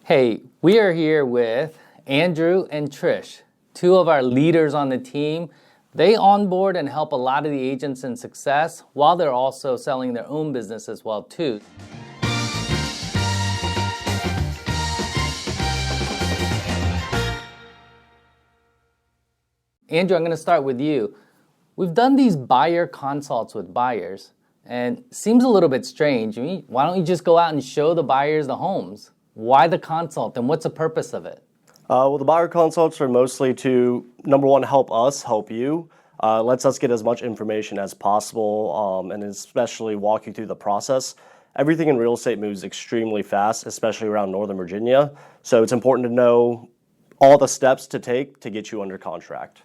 Hey, we are here with Andrew and Trish, two of our leaders on the team. They onboard and help a lot of the agents in success while they're also selling their own business as well too. Andrew, I'm going to start with you. We've done these buyer consults with buyers, and it seems a little bit strange. Why don't you just go out and show the buyers the homes? Why the consult, and what's the purpose of it? Well, the buyer consults are mostly to, number one, help us help you. Lets us get as much information as possible, and especially walk you through the process. Everything in real estate moves extremely fast, especially around Northern Virginia. So it's important to know all the steps to take to get you under contract.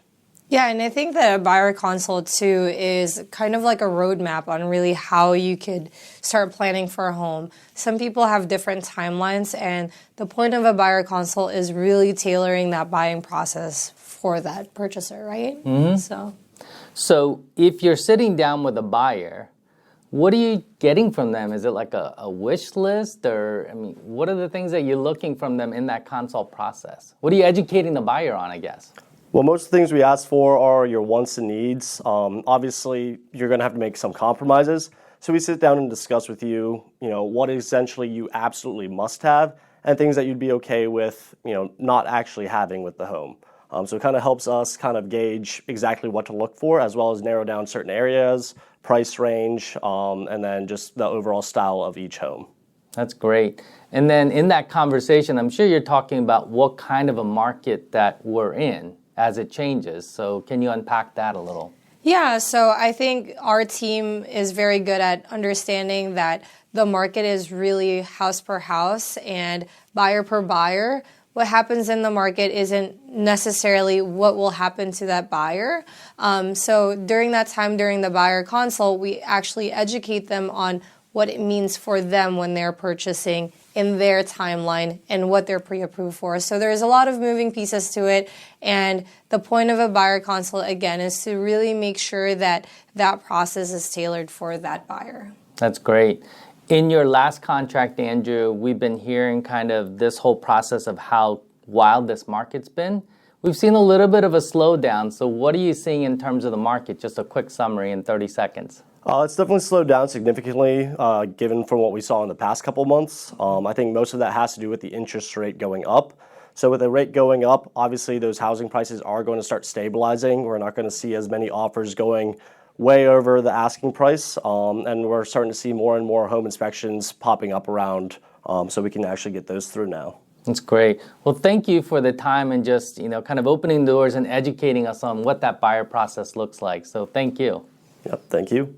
Yeah, and I think that a buyer consult too is kind of like a roadmap on really how you could start planning for a home. Some people have different timelines, and the point of a buyer consult is really tailoring that buying process for that purchaser, right? Mm-hmm. So if you're sitting down with a buyer, what are you getting from them? Is it like a wish list, or what are the things that you're looking from them in that consult process? What are you educating the buyer on, I guess? Well, most of the things we ask for are your wants and needs. Obviously, you're going to have to make some compromises. So we sit down and discuss with you, what essentially you absolutely must have and things that you'd be okay with, not actually having with the home. So it kind of helps us kind of gauge exactly what to look for, as well as narrow down certain areas, price range, and then just the overall style of each home. That's great. And then in that conversation, I'm sure you're talking about what kind of a market that we're in as it changes. So can you unpack that a little? Yeah, so I think our team is very good at understanding that the market is really house per house and buyer per buyer. What happens in the market isn't necessarily what will happen to that buyer. So during that time, during the buyer consult, we actually educate them on what it means for them when they're purchasing in their timeline and what they're pre-approved for. So there's a lot of moving pieces to it. And the point of a buyer consult, again, is to really make sure that that process is tailored for that buyer. That's great. In your last contract, Andrew, we've been hearing kind of this whole process of how wild this market's been. We've seen a little bit of a slowdown. So what are you seeing in terms of the market? Just a quick summary in 30 seconds. It's definitely slowed down significantly, given from what we saw in the past couple months. I think most of that has to do with the interest rate going up. So with the rate going up, obviously those housing prices are going to start stabilizing. We're not going to see as many offers going way over the asking price, and we're starting to see more and more home inspections popping up around, so we can actually get those through now. That's great. Well, thank you for the time and just kind of opening doors and educating us on what that buyer process looks like. So thank you. Yep, thank you.